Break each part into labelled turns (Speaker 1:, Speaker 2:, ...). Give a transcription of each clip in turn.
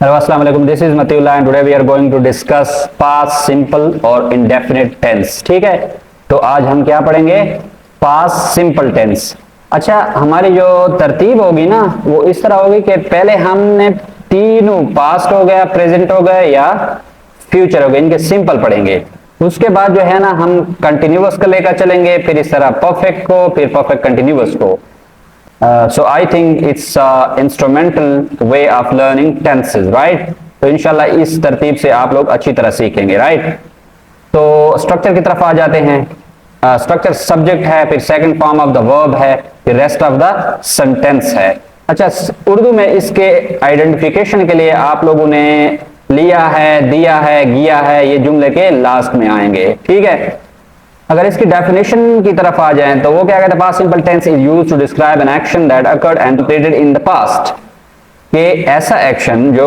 Speaker 1: Hello अस्सलाम वालेकुम, this is Matiullah and today we are going to discuss past simple और indefinite tense. ठीक है, तो आज हम क्या पढ़ेंगे? Past simple tense. अच्छा, हमारी जो तरतीब होगी ना वो इस तरह होगी कि पहले हमने तीनों पास्ट हो गया, प्रेजेंट हो गया या फ्यूचर हो गया, इनके सिंपल पढ़ेंगे। उसके बाद जो है ना हम कंटिन्यूअस को लेकर चलेंगे, फिर इस तरह परफेक्ट को, फिर परफेक्ट कंटिन्यूअस को। So I think it's instrumental way of learning tenses, right? तो इंशाल्लाह इस तरतीब से आप लोग अच्छी तरह सीखेंगे, right? तो स्ट्रक्चर की तरफ आ जाते हैं। स्ट्रक्चर सब्जेक्ट है, फिर second form of the verb है, फिर रेस्ट ऑफ द सेंटेंस है। अच्छा, उर्दू में इसके आइडेंटिफिकेशन के लिए आप लोगों ने लिया है, दिया है, गिया है, ये जुमले के लास्ट में आएंगे। ठीक है, अगर इसकी डेफिनेशन की तरफ आ जाएं तो वो क्या कहते हैं? Past simple tense is used to describe an action that occurred and completed in the past. कि ऐसा एक्शन जो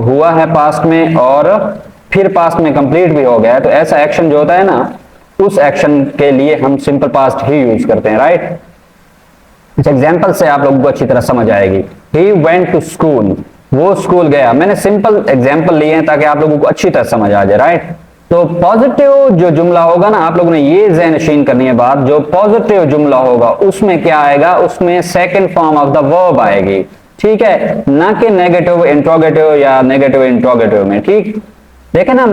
Speaker 1: हुआ है पास्ट में और फिर पास्ट में कंप्लीट भी हो गया है, तो ऐसा एक्शन जो होता है ना, उस एक्शन के लिए हम सिंपल पास्ट ही यूज करते हैं, राइट? इस एग्जांपल से आप लोगों को अच्छी तरह समझ आएगी। ही वेंट टू स्कूल, वो स्कूल गया। मैंने सिंपल एग्जांपल लिए हैं ताकि आप लोगों को अच्छी तरह समझ आ जाए, राइट? तो पॉजिटिव जो जुमला होगा ना, आप लोगों ने ये ज़हन नशीन करनी है बात, जो पॉजिटिव जुमला होगा उसमें क्या आएगा? उसमें second form of the verb आएगी। ठीक है, ना कि नेगेटिव इंट्रोगेटिव या नेगेटिव इंट्रोगेटिव में। ठीक, देखें ना,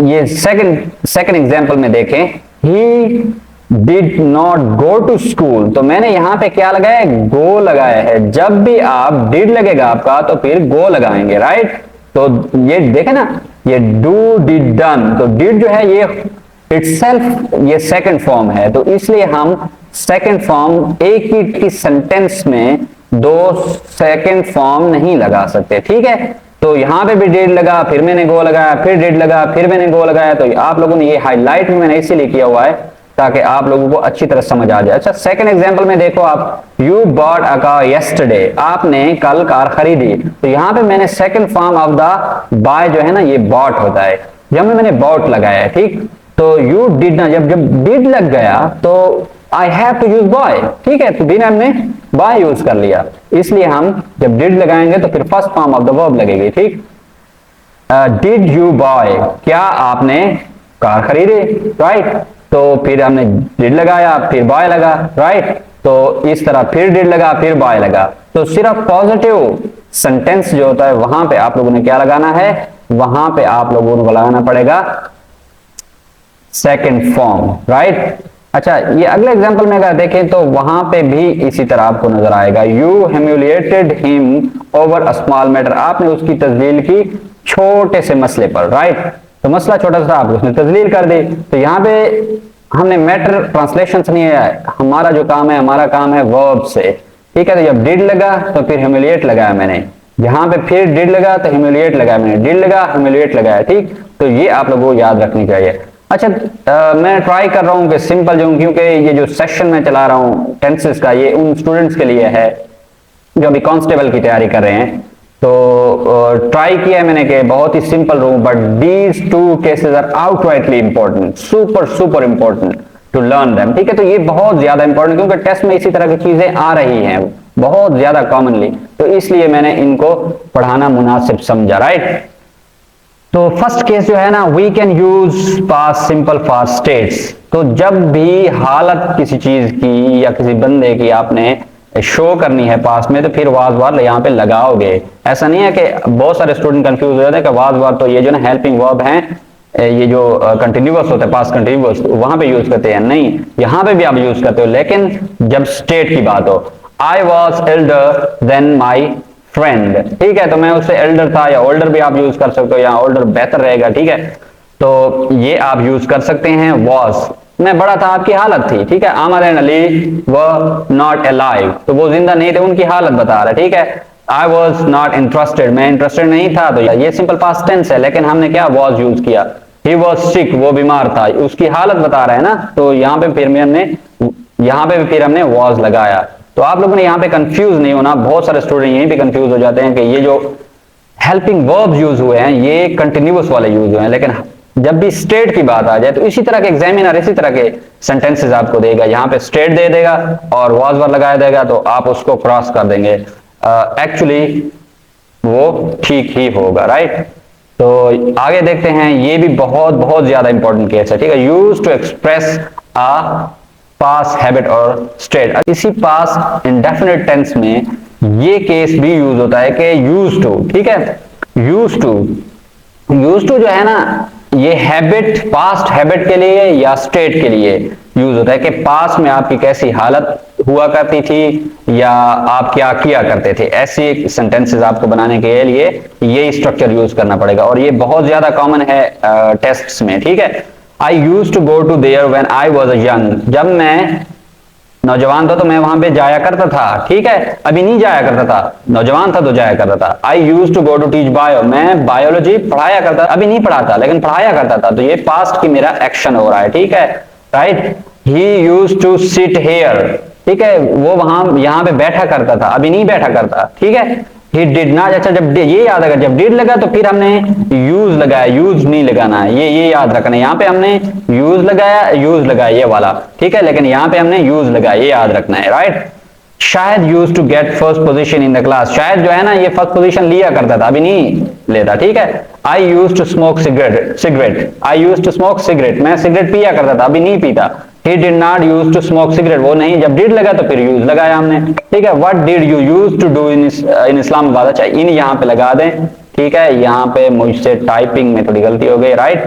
Speaker 1: ये सेकंड एग्जांपल में देखें, he did not go to school. तो मैंने यहां पे क्या लगाया है? गो लगाया है। जब भी आप डिड लगेगा आपका तो फिर गो लगाएंगे, राइट? तो ये देखें ना, ये डू डिड डन, तो डिड जो है ये इटसेल्फ ये सेकंड फॉर्म है, तो इसलिए हम सेकंड फॉर्म एक ही सेंटेंस में दो सेकंड फॉर्म नहीं लगा सकते। ठीक है, तो यहां पे भी डिड लगा, फिर मैंने गो लगाया, फिर डिड लगा, फिर मैंने गो लगाया। तो आप लोगों ने ये हाईलाइट में मैंने इसीलिए किया हुआ है ताकि आप लोगों को अच्छी तरह समझ आ जाए। अच्छा, सेकंड एग्जांपल में देखो आप, you bought a car yesterday, आपने कल कार खरीदी। तो यहां पे मैंने second form of the buy जो है ना, ये बॉट होता है, जब मैंने बॉट लगाया है। ठीक, तो यू डिड ना, जब डिड लग गया तो I have to use boy. ठीक है, तो दिन हमने बाय यूज कर लिया, इसलिए हम जब डिड लगाएंगे तो फिर first form of the verb लगेगी। ठीक, डिड यू बॉय, क्या आपने कार खरीदी, राइट? तो फिर हमने डिड लगाया, फिर बॉय लगा, राइट? तो इस तरह फिर डिड लगा, फिर बॉय लगा। तो सिर्फ पॉजिटिव सेंटेंस जो होता है वहां पे आप लोगों ने क्या लगाना है? वहां पे आप लोगों को लगाना पड़ेगा सेकंड फॉर्म, राइट? अच्छा, ये अगले एग्जांपल में अगर देखें तो वहां पे भी इसी तरह आपको नजर आएगा, you humiliated him over a small matter, आपने उसकी तजलील की छोटे से मसले पर, राइट? तो मसला छोटा सा, आप उसने तजलील कर दी। तो यहाँ पे हमने मैटर ट्रांसलेशन से नहीं है, हमारा जो काम है, हमारा काम है वर्ब से। ठीक है, तो जब डिड लगा तो फिर ह्यूमिलिएट लगाया मैंने, यहाँ पे फिर डिड लगा तो ह्यूमिलिएट लगाया मैंने, डिड लगा ह्यूमिलिएट लगाया। ठीक, तो ये आप लोगों को याद रखनी चाहिए। अच्छा, मैं ट्राई कर रहा हूँ कि सिंपल जो, क्योंकि ये जो सेशन मैं चला रहा हूँ टेंसेस का, ये उन स्टूडेंट्स के लिए है जो अभी कांस्टेबल की तैयारी कर रहे हैं। तो ट्राई किया है मैंने कि बहुत ही सिंपल रहूं, but these two cases are outrightly important, super important to learn them. ठीक है, तो ये बहुत ज्यादा इंपॉर्टेंट, क्योंकि टेस्ट में इसी तरह की चीजें आ रही हैं बहुत ज्यादा कॉमनली, तो इसलिए मैंने इनको पढ़ाना मुनासिब समझा, राइट? तो फर्स्ट केस जो है ना, we can use past simple for states. तो जब भी हालत किसी चीज की या किसी बंदे की आपने शो करनी है पास्ट में, तो फिर वाज वार यहाँ पे लगाओगे। ऐसा नहीं है कि बहुत सारे स्टूडेंट कंफ्यूज हो जाते हैं कि वाज वार तो ये जो ना हेल्पिंग वर्ब हैं, ये जो कंटिन्यूअस होता है पास्ट कंटिन्यूअस, वहां पे यूज करते हैं। नहीं, यहाँ पे भी आप यूज करते हो, लेकिन जब स्टेट की बात हो, I was elder than my friend. ठीक है, तो मैं उससे एल्डर था, या ओल्डर भी आप यूज कर सकते हो, या ओल्डर बेहतर रहेगा। ठीक है, तो ये आप यूज कर सकते हैं। वॉज, मैं बड़ा था, आपकी हालत थी। ठीक है, आमद and Ali were not alive, तो वो जिंदा नहीं थे, उनकी हालत बता रहा है। ठीक है, आई वॉज नॉट इंटरेस्टेड, मैं इंटरेस्टेड नहीं था, तो ये सिंपल पास्ट टेंस है, लेकिन हमने क्या वॉज यूज किया। ही वॉज सिक, वो बीमार था, उसकी हालत बता रहा है ना, तो यहाँ पे फिर हमने वॉज लगाया। तो आप लोगों ने यहाँ पे कंफ्यूज नहीं होना, बहुत सारे स्टूडेंट यहीं पे कंफ्यूज हो जाते हैं कि ये जो हेल्पिंग वर्ब्स यूज हुए हैं ये कंटिन्यूअस वाले यूज हुए हैं, लेकिन जब भी स्टेट की बात आ जाए तो इसी तरह के एग्जामिनर इसी तरह के सेंटेंसेस आपको देगा, यहाँ पे स्टेट दे देगा और वाज वर लगाया देगा, तो आप उसको क्रॉस कर देंगे। एक्चुअली वो ठीक ही होगा, राइट। तो आगे देखते हैं, ये भी बहुत बहुत ज्यादा इंपॉर्टेंट केस है, ठीक है। Use to express a past habit और स्टेट। इसी पास इंडेफिनिट टेंस में ये केस भी यूज होता है कि यूज टू, ठीक है। यूज टू जो है ना, ये हैबिट, पास्ट हैबिट के लिए या स्टेट के लिए यूज होता है कि पास्ट में आपकी कैसी हालत हुआ करती थी या आप क्या किया करते थे। ऐसी सेंटेंसेस आपको बनाने के लिए ये स्ट्रक्चर यूज करना पड़ेगा, और ये बहुत ज्यादा कॉमन है टेस्ट्स में, ठीक है। I use to go to there when I was a young. जब मैं नौजवान था तो मैं वहां पे जाया करता था, ठीक है। अभी नहीं जाया करता था, नौजवान था तो जाया करता था। I use to go to teach bio. मैं बायोलॉजी पढ़ाया करता, अभी नहीं पढ़ाता लेकिन पढ़ाया करता था, तो ये पास्ट की मेरा एक्शन हो रहा है, ठीक है, right. He use to sit here, ठीक है, वो वहां यहां पे बैठा करता था, अभी नहीं बैठा करता, ठीक है। He did not। अच्छा, जब ये याद अगर जब did लगा तो फिर हमने यूज लगाया, यूज नहीं लगाना है, ये याद रखना है। यहाँ पे हमने यूज लगाया ये वाला, ठीक है, लेकिन यहाँ पे हमने यूज लगाया, ये याद रखना है, राइट। शायद use to get first position in the class. शायद जो है ना, ये फर्स्ट पोजीशन लिया करता था, अभी नहीं लेता, ठीक है। I use to smoke cigarette. I use to smoke cigarette. मैं सिगरेट पिया करता था, अभी नहीं पीता। He did not use to smoke cigarette। वो नहीं, जब did लगा तो फिर यूज लगाया हमने, ठीक है। What did you use to do in Islamabad. अच्छा, इन यहाँ पे लगा दें, ठीक है। यहाँ पे मुझसे टाइपिंग में थोड़ी गलती हो गई, राइट,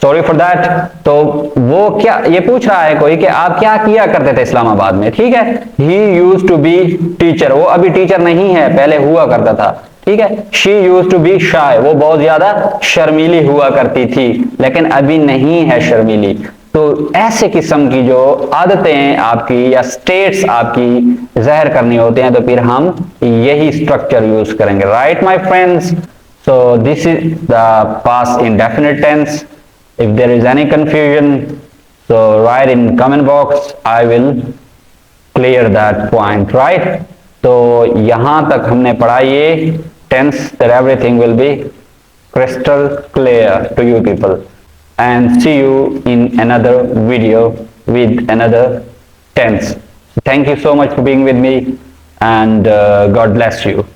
Speaker 1: सॉरी फॉर दैट। तो वो क्या, ये पूछ रहा है कोई कि आप क्या किया करते थे इस्लामाबाद में, ठीक है। He used to be teacher। वो अभी टीचर नहीं है, पहले हुआ करता था, ठीक है। She used to be shy। वो बहुत ज्यादा शर्मीली हुआ करती थी, लेकिन अभी नहीं है शर्मीली। तो ऐसे किस्म की जो आदतें आपकी या स्टेट्स आपकी ज़ाहिर करनी होते हैं, तो फिर हम यही स्ट्रक्चर यूज करेंगे, right my friends. So this is the past indefinite tense. If there is any confusion, so write in comment box, I will clear that point, right. तो यहां तक हमने पढ़ा ये tense, that everything will be crystal clear to you people, and see you in another video with another tense. Thank you so much for being with me, and God bless you.